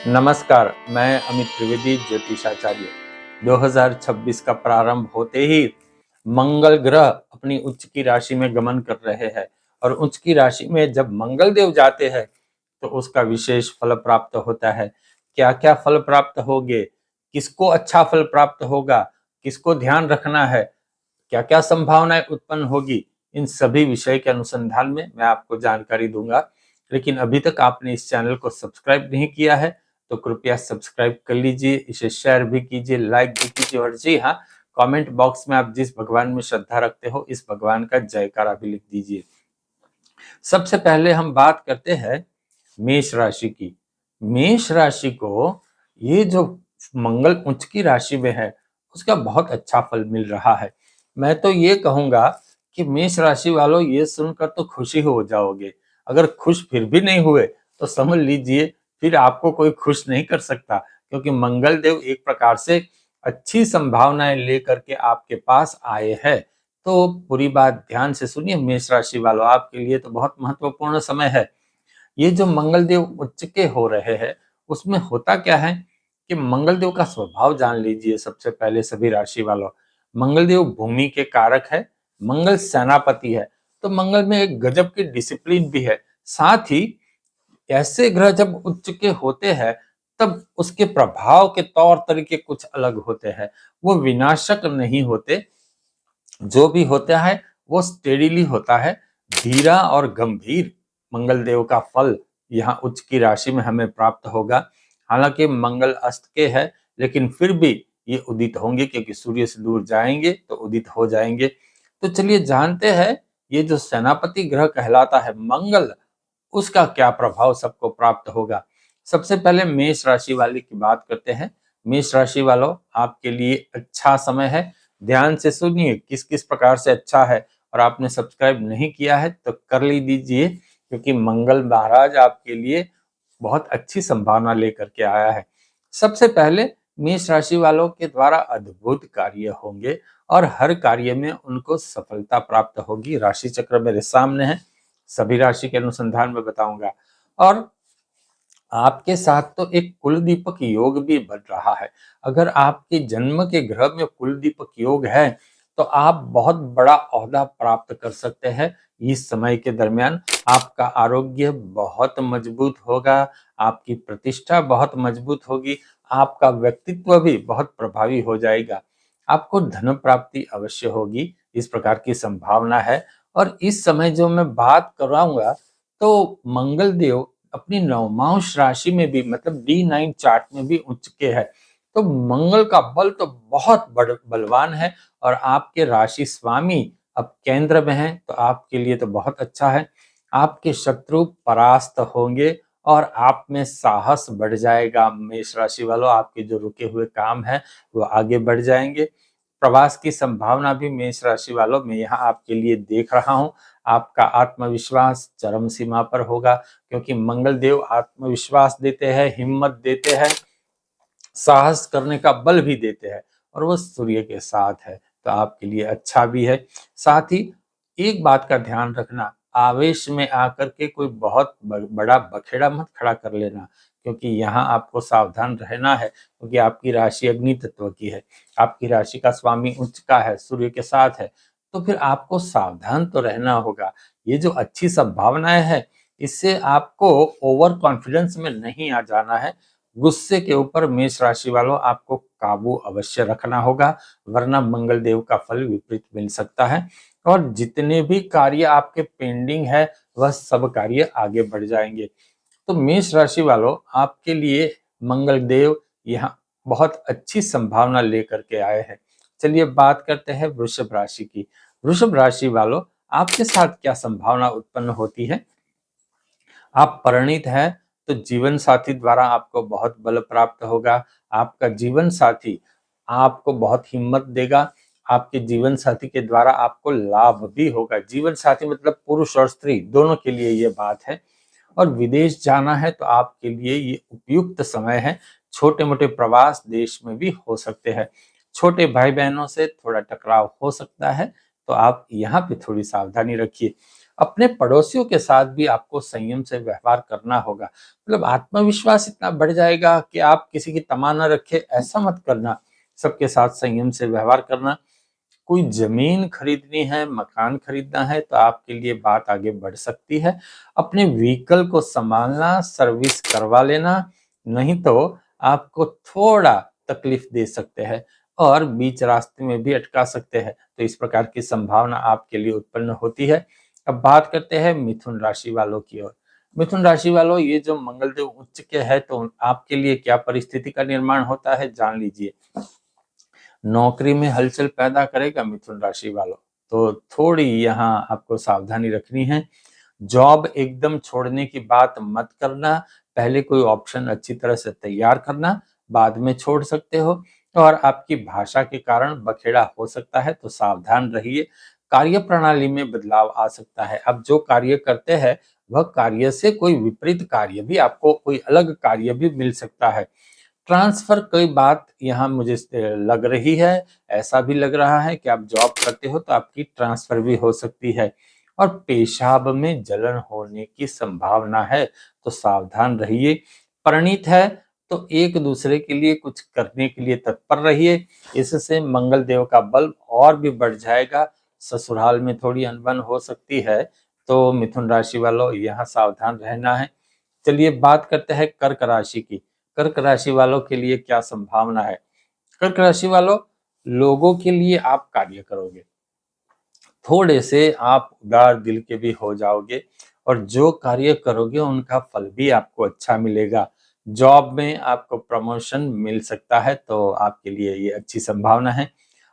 नमस्कार, मैं अमित त्रिवेदी ज्योतिषाचार्य। 2026 का प्रारंभ होते ही मंगल ग्रह अपनी उच्च की राशि में गमन कर रहे हैं और उच्च की राशि में जब मंगल देव जाते हैं तो उसका विशेष फल प्राप्त होता है। क्या क्या फल प्राप्त होंगे, किसको अच्छा फल प्राप्त होगा, किसको ध्यान रखना है, क्या क्या संभावनाएं उत्पन्न होगी, इन सभी विषय के अनुसंधान में मैं आपको जानकारी दूंगा। लेकिन अभी तक आपने इस चैनल को सब्सक्राइब नहीं किया है तो कृपया सब्सक्राइब कर लीजिए, इसे शेयर भी कीजिए, लाइक भी कीजिए और जी हाँ, कमेंट बॉक्स में आप जिस भगवान में श्रद्धा रखते हो इस भगवान का जयकारा भी लिख दीजिए। सबसे पहले हम बात करते हैं मेष राशि की। मेष राशि को ये जो मंगल उच्च की राशि में है उसका बहुत अच्छा फल मिल रहा है। मैं तो ये कहूंगा कि मेष राशि वालों ये सुनकर तो खुशी हो जाओगे। अगर खुश फिर भी नहीं हुए तो समझ लीजिए फिर आपको कोई खुश नहीं कर सकता, क्योंकि मंगल देव एक प्रकार से अच्छी संभावनाएं लेकर के आपके पास आए हैं। तो पूरी बात ध्यान से सुनिए मेष राशि वालों, आपके लिए तो बहुत महत्वपूर्ण समय है। ये जो मंगल देव उच्च के हो रहे हैं उसमें होता क्या है कि मंगल देव का स्वभाव जान लीजिए। सबसे पहले सभी राशि वालों, मंगल देव भूमि के कारक है, मंगल सेनापति है, तो मंगल में एक गजब की डिसिप्लिन भी है। साथ ही ऐसे ग्रह जब उच्च के होते हैं तब उसके प्रभाव के तौर तरीके कुछ अलग होते हैं। वो विनाशक नहीं होते, जो भी होता है वो स्टेडीली होता है, धीरा और गंभीर। मंगल देव का फल यहाँ उच्च की राशि में हमें प्राप्त होगा। हालांकि मंगल अस्त के है लेकिन फिर भी ये उदित होंगे, क्योंकि सूर्य से दूर जाएंगे तो उदित हो जाएंगे। तो चलिए जानते हैं ये जो सेनापति ग्रह कहलाता है मंगल, उसका क्या प्रभाव सबको प्राप्त होगा। सबसे पहले मेष राशि वाले की बात करते हैं। मेष राशि वालों, आपके लिए अच्छा समय है। ध्यान से सुनिए किस किस प्रकार से अच्छा है, और आपने सब्सक्राइब नहीं किया है तो कर लीजिए, क्योंकि मंगल महाराज आपके लिए बहुत अच्छी संभावना लेकर के आया है। सबसे पहले मेष राशि वालों के द्वारा अद्भुत कार्य होंगे और हर कार्य में उनको सफलता प्राप्त होगी। राशि चक्र मेरे सामने है, सभी राशि के अनुसंधान में बताऊंगा। और आपके साथ तो एक कुल दीपक योग भी बन रहा है। अगर आपके जन्म के ग्रह में कुल दीपक योग है तो आप बहुत बड़ा ओहदा प्राप्त कर सकते हैं। इस समय के दरमियान आपका आरोग्य बहुत मजबूत होगा, आपकी प्रतिष्ठा बहुत मजबूत होगी, आपका व्यक्तित्व भी बहुत प्रभावी हो जाएगा, आपको धन प्राप्ति अवश्य होगी, इस प्रकार की संभावना है। और इस समय जो मैं बात कराऊंगा तो मंगल देव अपनी नवमांश राशि में भी, मतलब D9 चार्ट में भी उच्च के है। तो मंगल का बल तो बहुत बलवान है और आपके राशि स्वामी अब केंद्र में है, तो आपके लिए तो बहुत अच्छा है। आपके शत्रु परास्त होंगे और आप में साहस बढ़ जाएगा। मेष राशि वालों, आपके जो रुके हुए काम है वो आगे बढ़ जाएंगे। प्रवास की संभावना भी मेष राशि वालों मैं यहाँ आपके लिए देख रहा हूँ। आपका आत्मविश्वास चरम सीमा पर होगा, क्योंकि मंगल देव आत्मविश्वास देते हैं, हिम्मत देते हैं, साहस करने का बल भी देते हैं, और वो सूर्य के साथ है तो आपके लिए अच्छा भी है। साथ ही एक बात का ध्यान रखना, आवेश में आकर के कोई बहुत बड़ा बखेड़ा मत खड़ा कर लेना, क्योंकि यहाँ आपको सावधान रहना है, क्योंकि आपकी राशि अग्नि तत्व की है, आपकी राशि का स्वामी उच्च का है, सूर्य के साथ है, तो फिर आपको सावधान तो रहना होगा। ये जो अच्छी संभावनाएं है इससे आपको ओवर कॉन्फिडेंस में नहीं आ जाना है। गुस्से के ऊपर मेष राशि वालों आपको काबू अवश्य रखना होगा, वरना मंगल देव का फल विपरीत मिल सकता है और जितने भी कार्य आपके पेंडिंग है वह सब कार्य आगे बढ़ जाएंगे। तो मेष राशि वालों, आपके लिए मंगल देव यहाँ बहुत अच्छी संभावना लेकर के आए हैं। चलिए बात करते हैं वृषभ राशि की। वृषभ राशि वालों, आपके साथ क्या संभावना उत्पन्न होती है। आप परिणित हैं तो जीवन साथी द्वारा आपको बहुत बल प्राप्त होगा। आपका जीवन साथी आपको बहुत हिम्मत देगा, आपके जीवन साथी के द्वारा आपको लाभ भी होगा। जीवन साथी मतलब पुरुष और स्त्री दोनों के लिए ये बात है। और विदेश जाना है तो आपके लिए ये उपयुक्त समय है। छोटे मोटे प्रवास देश में भी हो सकते हैं। छोटे भाई बहनों से थोड़ा टकराव हो सकता है, तो आप यहाँ पे थोड़ी सावधानी रखिए। अपने पड़ोसियों के साथ भी आपको संयम से व्यवहार करना होगा। मतलब आत्मविश्वास इतना बढ़ जाएगा कि आप किसी की तमा न रखे, ऐसा मत करना। सबके साथ संयम से व्यवहार करना। कोई जमीन खरीदनी है, मकान खरीदना है तो आपके लिए बात आगे बढ़ सकती है। अपने व्हीकल को संभालना, सर्विस करवा लेना, नहीं तो आपको थोड़ा तकलीफ दे सकते हैं और बीच रास्ते में भी अटका सकते हैं। तो इस प्रकार की संभावना आपके लिए उत्पन्न होती है। अब बात करते हैं मिथुन राशि वालों की ओर। मिथुन राशि वालों, ये जो मंगलदेव उच्च के है तो आपके लिए क्या परिस्थिति का निर्माण होता है जान लीजिए। नौकरी में हलचल पैदा करेगा मिथुन राशि वालों, तो थोड़ी यहाँ आपको सावधानी रखनी है। जॉब एकदम छोड़ने की बात मत करना। पहले कोई ऑप्शन अच्छी तरह से तैयार करना, बाद में छोड़ सकते हो। और आपकी भाषा के कारण बखेड़ा हो सकता है तो सावधान रहिए। कार्य प्रणाली में बदलाव आ सकता है। अब जो कार्य करते हैं वह कार्य से कोई विपरीत कार्य भी, आपको कोई अलग कार्य भी मिल सकता है। ट्रांसफर कोई बात यहाँ मुझे लग रही है। ऐसा भी लग रहा है कि आप जॉब करते हो तो आपकी ट्रांसफर भी हो सकती है। और पेशाब में जलन होने की संभावना है तो सावधान रहिए। परिणीत है तो एक दूसरे के लिए कुछ करने के लिए तत्पर रहिए। इससे मंगल देव का बल और भी बढ़ जाएगा। ससुराल में थोड़ी अनबन हो सकती है तो मिथुन राशि वालों यहाँ सावधान रहना है। चलिए बात करते हैं कर्क राशि की। कर्क राशि वालों के लिए क्या संभावना है। कर्क राशि वालों, लोगों के लिए आप कार्य करोगे, थोड़े से आप उदार दिल के भी हो जाओगे और जो कार्य करोगे उनका फल भी आपको अच्छा मिलेगा। जॉब में आपको प्रमोशन मिल सकता है तो आपके लिए ये अच्छी संभावना है।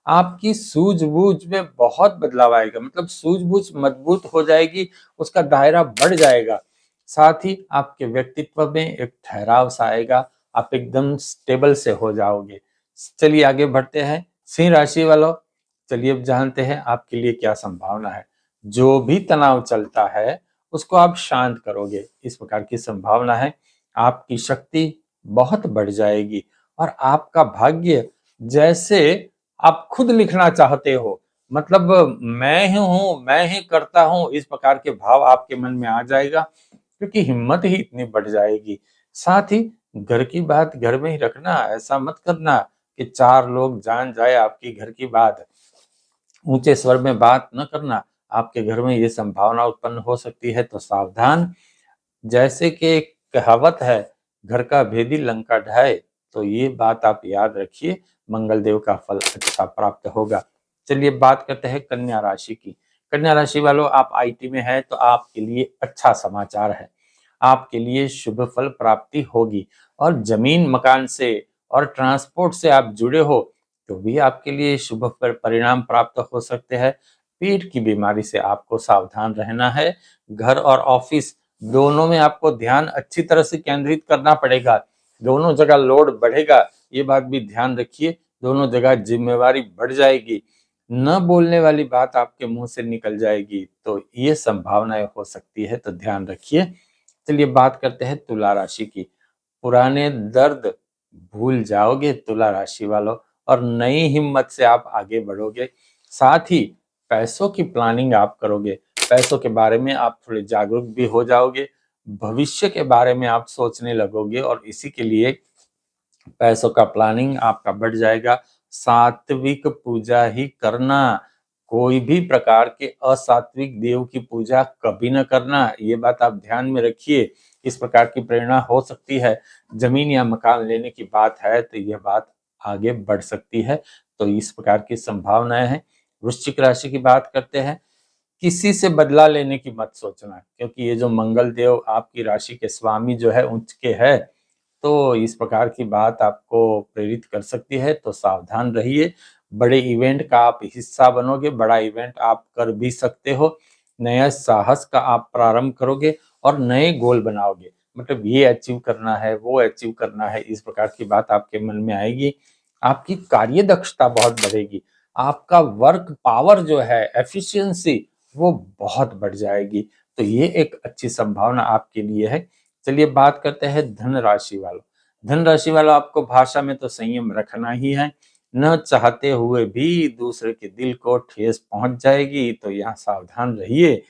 आपकी सूझबूझ में बहुत बदलाव आएगा, मतलब सूझबूझ मजबूत हो जाएगी, उसका दायरा बढ़ जाएगा। साथ ही आपके व्यक्तित्व में एक ठहराव सा आएगा, आप एकदम स्टेबल से हो जाओगे। चलिए आगे बढ़ते हैं। सिंह राशि वालों, चलिए अब जानते हैं आपके लिए क्या संभावना है। जो भी तनाव चलता है उसको आप शांत करोगे, इस प्रकार की संभावना है। आपकी शक्ति बहुत बढ़ जाएगी और आपका भाग्य जैसे आप खुद लिखना चाहते हो, मतलब मैं ही हूँ, मैं ही करता हूँ, इस प्रकार के भाव आपके मन में आ जाएगा क्योंकि हिम्मत ही इतनी बढ़ जाएगी। साथ ही घर की बात घर में ही रखना, ऐसा मत करना कि चार लोग जान जाए आपकी घर की बात। ऊंचे स्वर में बात न करना, आपके घर में ये संभावना उत्पन्न हो सकती है तो सावधान। जैसे कि एक कहावत है, घर का भेदी लंका ढाए, तो ये बात आप याद रखिए, मंगल देव का फल अच्छा प्राप्त होगा। चलिए बात करते हैं कन्या राशि की। कन्या राशि वालों, आप आईटी में हैं तो आपके लिए अच्छा समाचार है। आपके लिए शुभ फल प्राप्ति होगी और जमीन मकान से और ट्रांसपोर्ट से आप जुड़े हो तो भी आपके लिए शुभ परिणाम प्राप्त हो सकते हैं। पेट की बीमारी से आपको सावधान रहना है। घर और ऑफिस दोनों में आपको ध्यान अच्छी तरह से केंद्रित करना पड़ेगा। दोनों जगह लोड बढ़ेगा, ये बात भी ध्यान रखिए। दोनों जगह जिम्मेवारी बढ़ जाएगी, न बोलने वाली बात आपके मुंह से निकल जाएगी, तो ये संभावनाएं हो सकती है, तो ध्यान रखिए। चलिए बात करते हैं तुला राशि की। पुराने दर्द भूल जाओगे तुला राशि वालों और नई हिम्मत से आप आगे बढ़ोगे। साथ ही पैसों की प्लानिंग आप करोगे, पैसों के बारे में आप थोड़े जागरूक भी हो जाओगे। भविष्य के बारे में आप सोचने लगोगे और इसी के लिए पैसों का प्लानिंग आपका बढ़ जाएगा। सात्विक पूजा ही करना, कोई भी प्रकार के असात्विक देव की पूजा कभी न करना, ये बात आप ध्यान में रखिए। इस प्रकार की प्रेरणा हो सकती है। जमीन या मकान लेने की बात है तो यह बात आगे बढ़ सकती है, तो इस प्रकार की संभावनाएं हैं। वृश्चिक राशि की बात करते हैं। किसी से बदला लेने की मत सोचना, क्योंकि ये जो मंगल देव आपकी राशि के स्वामी जो है उच्च के है, तो इस प्रकार की बात आपको प्रेरित कर सकती है, तो सावधान रहिए। बड़े इवेंट का आप हिस्सा बनोगे, बड़ा इवेंट आप कर भी सकते हो। नया साहस का आप प्रारंभ करोगे और नए गोल बनाओगे, मतलब ये अचीव करना है, वो अचीव करना है, इस प्रकार की बात आपके मन में आएगी। आपकी कार्य दक्षता बहुत बढ़ेगी। आपका वर्क पावर जो है, एफिशिएंसी, वो बहुत बढ़ जाएगी, तो ये एक अच्छी संभावना आपके लिए है। चलिए बात करते हैं धन राशि वालों। धन राशि वालों, आपको भाषा में तो संयम रखना ही है। न चाहते हुए भी दूसरे के दिल को ठेस पहुंच जाएगी, तो यहाँ सावधान रहिए।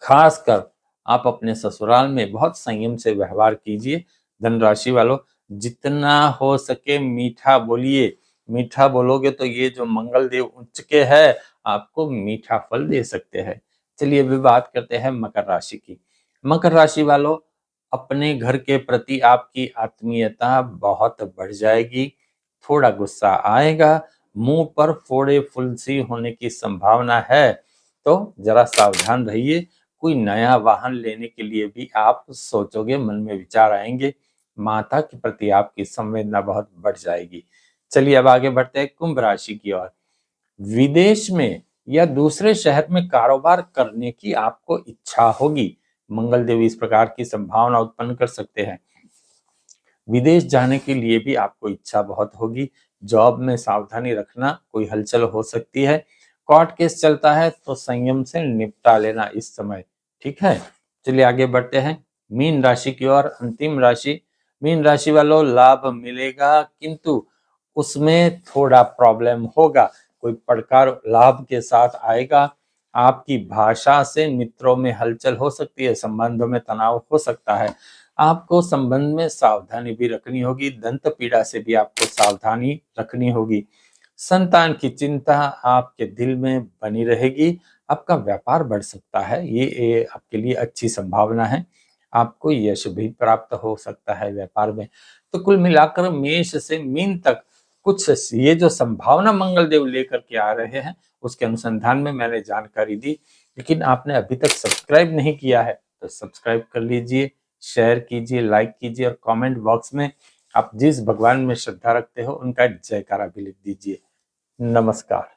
खासकर आप अपने ससुराल में बहुत संयम से व्यवहार कीजिए। धन राशि वालों, जितना हो सके मीठा बोलिए। मीठा बोलोगे तो ये जो मंगल देव उच्च के है आपको मीठा फल दे सकते हैं। चलिए अभी बात करते हैं मकर राशि की। मकर राशि वालों, अपने घर के प्रति आपकी आत्मीयता बहुत बढ़ जाएगी। थोड़ा गुस्सा आएगा, मुंह पर फोड़े फुंसी होने की संभावना है, तो जरा सावधान रहिए। कोई नया वाहन लेने के लिए भी आप सोचोगे, मन में विचार आएंगे। माता के प्रति आपकी संवेदना बहुत बढ़ जाएगी। चलिए अब आगे बढ़ते हैं कुंभ राशि की ओर। विदेश में या दूसरे शहर में कारोबार करने की आपको इच्छा होगी। मंगल देव इस प्रकार की संभावना उत्पन्न कर सकते हैं। विदेश जाने के लिए भी आपको इच्छा बहुत होगी। जॉब में सावधानी रखना, कोई हलचल हो सकती है। कोर्ट केस चलता है तो संयम से निपटा लेना इस समय, ठीक है। चलिए आगे बढ़ते हैं मीन राशि की ओर। अंतिम राशि मीन राशि वालों, लाभ मिलेगा किंतु उसमें थोड़ा प्रॉब्लम होगा। कोई पड़कार लाभ के साथ आएगा। आपकी भाषा से मित्रों में हलचल हो सकती है, संबंधों में तनाव हो सकता है। आपको संबंध में सावधानी भी रखनी होगी। दंत पीड़ा से भी आपको सावधानी रखनी होगी। संतान की चिंता आपके दिल में बनी रहेगी। आपका व्यापार बढ़ सकता है, ये आपके लिए अच्छी संभावना है। आपको यश भी प्राप्त हो सकता है व्यापार में। तो कुल मिलाकर मेष से मीन तक कुछ ये जो संभावना मंगल देव लेकर के आ रहे हैं उसके अनुसंधान में मैंने जानकारी दी। लेकिन आपने अभी तक सब्सक्राइब नहीं किया है तो सब्सक्राइब कर लीजिए, शेयर कीजिए, लाइक कीजिए और कमेंट बॉक्स में आप जिस भगवान में श्रद्धा रखते हो उनका जयकारा भी लिख दीजिए। नमस्कार।